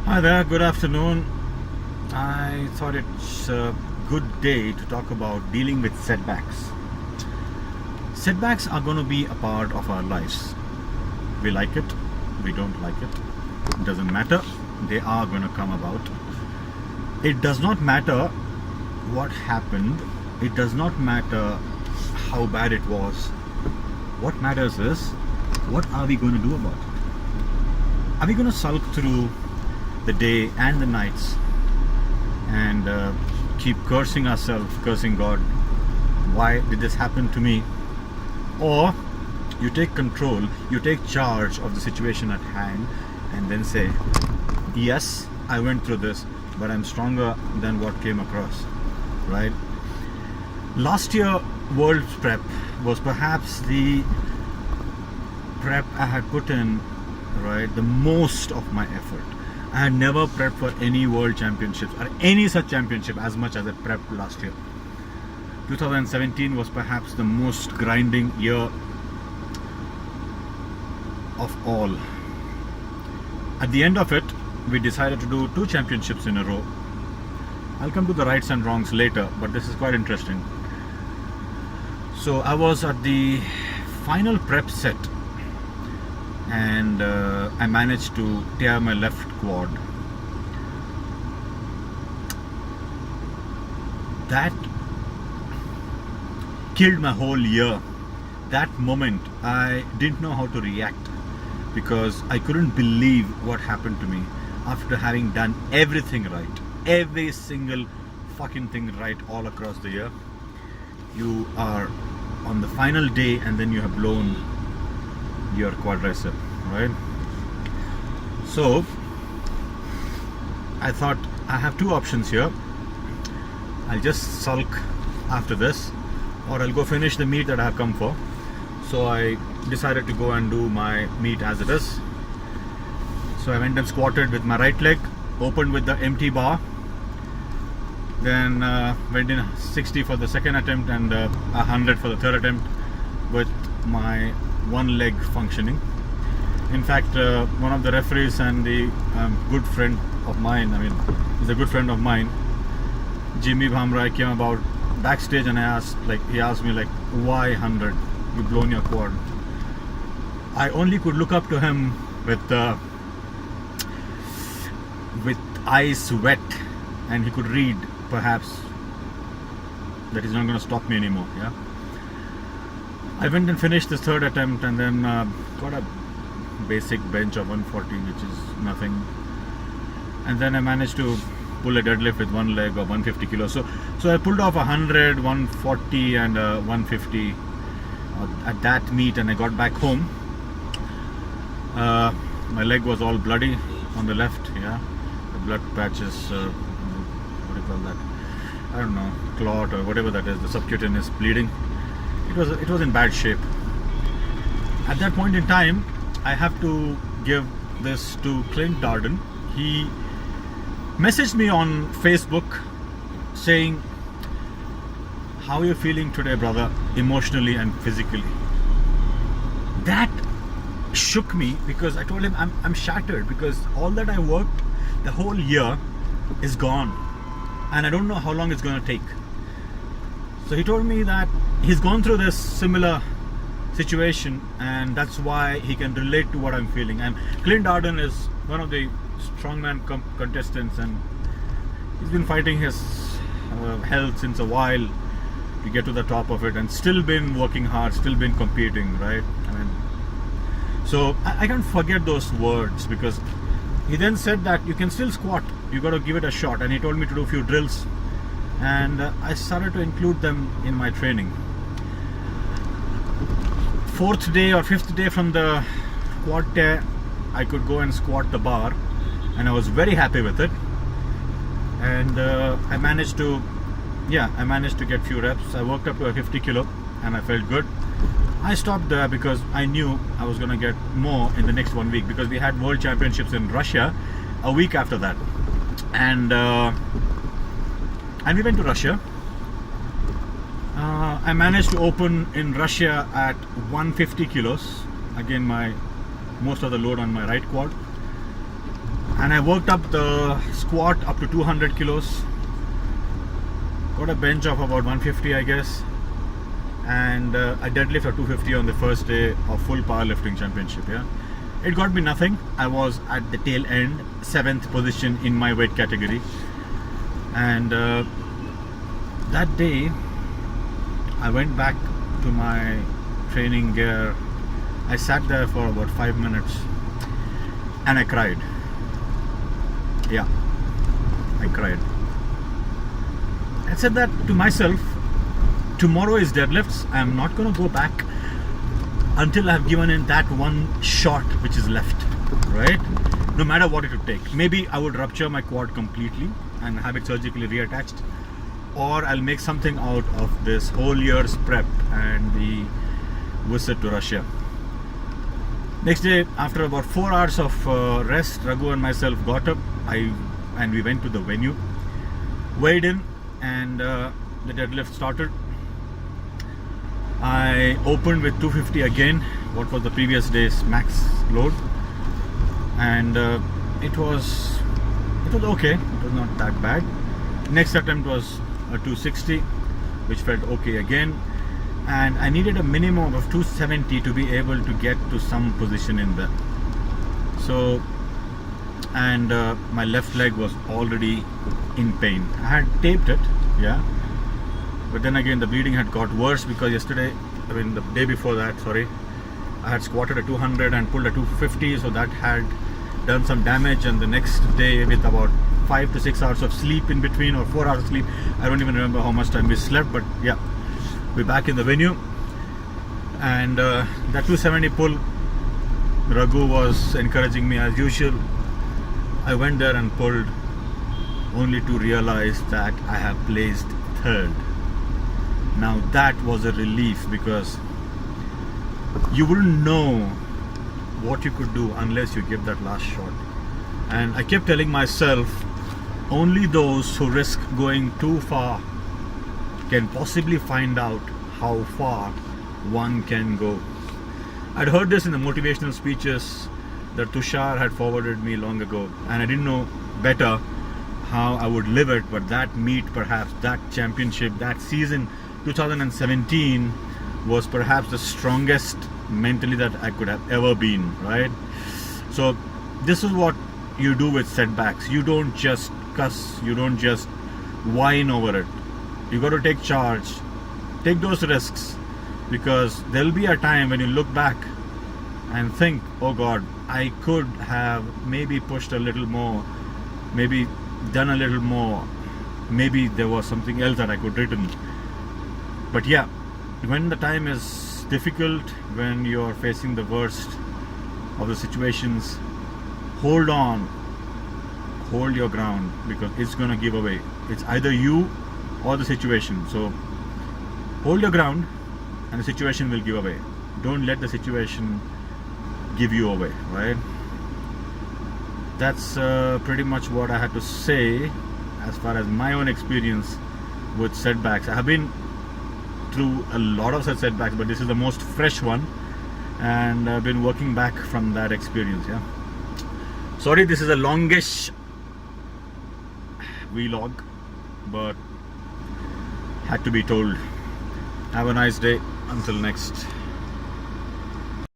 Hi there, good afternoon. I thought it's a good day to talk about dealing with setbacks. Setbacks are going to be a part of our lives. We like it, we don't like it. It doesn't matter, they are going to come about. It does not matter what happened, it does not matter how bad it was. What matters is, what are we going to do about it? Are we going to sulk through the day and the nights and keep cursing ourselves, cursing God? Why did this happen to me? Or you take control, you take charge of the situation at hand and then say, yes, I went through this, but I'm stronger than what came across, right? Last year World's Prep was perhaps the prep I had put in, right, the most of my effort. I had never prepped for any world championships or any such championship as much as I prepped last year. 2017 was perhaps the most grinding year of all. At the end of it, we decided to do 2 championships in a row. I'll come to the rights and wrongs later, but this is quite interesting. So I was at the final prep set and I managed to tear my left quad. That killed my whole year. That moment I didn't know how to react because I couldn't believe what happened to me after having done everything right, every single fucking thing right all across the year. You are on the final day and then you have blown your quadricep, right? So I thought I have 2 options here. I'll just sulk after this, or I'll go finish the meet that I have come for. So I decided to go and do my meet as it is. So I went and squatted with my right leg, opened with the empty bar, then went in 60 for the second attempt and 100 for the third attempt with my one leg functioning. In fact, one of the referees and the good friend of mine, he's a good friend of mine, Jimmy Bhamrai, came about backstage and he asked me why 100? You've blown your quad. I only could look up to him with eyes wet, and he could read perhaps that he's not going to stop me anymore. Yeah. I went and finished this third attempt and then got a basic bench of 140, which is nothing. And then I managed to pull a deadlift with one leg of 150 kilos. So I pulled off 100, 140 and 150 at that meet, and I got back home. My leg was all bloody on the left, yeah. The blood patches, what do you call that? I don't know, clot or whatever that is, the subcutaneous bleeding. It was in bad shape. At that point in time, I have to give this to Clint Darden. He messaged me on Facebook saying, how are you feeling today, brother, emotionally and physically? That shook me because I told him I'm shattered because all that I worked the whole year is gone and I don't know how long it's going to take. So he told me that he's gone through this similar situation and that's why he can relate to what I'm feeling. And Clint Darden is one of the strongman contestants and he's been fighting his health since a while to get to the top of it and still been working hard, still been competing, right? So I can't forget those words because he then said that you can still squat, you got to give it a shot, and he told me to do a few drills and I started to include them in my training. 4th day or 5th day from the quad tear, I could go and squat the bar and I was very happy with it, and I managed to get few reps. I worked up to a 50 kilo and I felt good. I stopped there because I knew I was going to get more in the next 1 week because we had world championships in Russia a week after that, and we went to Russia. I managed to open in Russia at 150 kilos. Again, most of the load on my right quad. and I worked up the squat up to 200 kilos. Got a bench of about 150, I guess, and I deadlift at 250 on the first day of full powerlifting championship. Yeah, it got me nothing. I was at the tail end, 7th position in my weight category, and that day I went back to my training gear. I sat there for about 5 minutes and I cried. Yeah, I cried. I said that to myself, tomorrow is deadlifts. I am not going to go back until I have given in that one shot which is left, right? No matter what it would take. Maybe I would rupture my quad completely and have it surgically reattached, or I'll make something out of this whole year's prep and the visit to Russia. Next day, after about 4 hours of rest, Raghu and myself got up and we went to the venue, weighed in, and the deadlift started. I opened with 250 again, what was the previous day's max load, and it was okay. It was not that bad. Next attempt was a 260, which felt okay again, and I needed a minimum of 270 to be able to get to some position in there. So, and my left leg was already in pain. I had taped it, yeah, but then again the bleeding had got worse because the day before that, I had squatted at 200 and pulled at 250, so that had done some damage. And the next day, with about 5 to 6 hours of sleep in between, or 4 hours of sleep, I don't even remember how much time we slept, but yeah, we're back in the venue. And that 270 pull, Raghu was encouraging me as usual. I went there and pulled, only to realize that I have placed 3rd. Now that was a relief, because you wouldn't know what you could do unless you give that last shot. And I kept telling myself, only those who risk going too far can possibly find out how far one can go. I'd heard this in the motivational speeches that Tushar had forwarded me long ago, and I didn't know better how I would live it. But that meet, perhaps that championship, that season 2017 was perhaps the strongest mentally that I could have ever been, right? So this is what you do with setbacks. You don't just cuss, you don't just whine over it. You got to take charge, take those risks, because there'll be a time when you look back and think, oh God, I could have maybe pushed a little more, maybe done a little more, maybe there was something else that I could written. But yeah, when the time is difficult, when you're facing the worst of the situations, hold on, hold your ground, because it's gonna give away. It's either you or the situation. So hold your ground and the situation will give away. Don't let the situation give you away, right? That's pretty much what I had to say as far as my own experience with setbacks. I have been through a lot of such setbacks, but this is the most fresh one, and I've been working back from that experience. Yeah, sorry, this is a longish vlog, but had to be told. Have a nice day. Until next.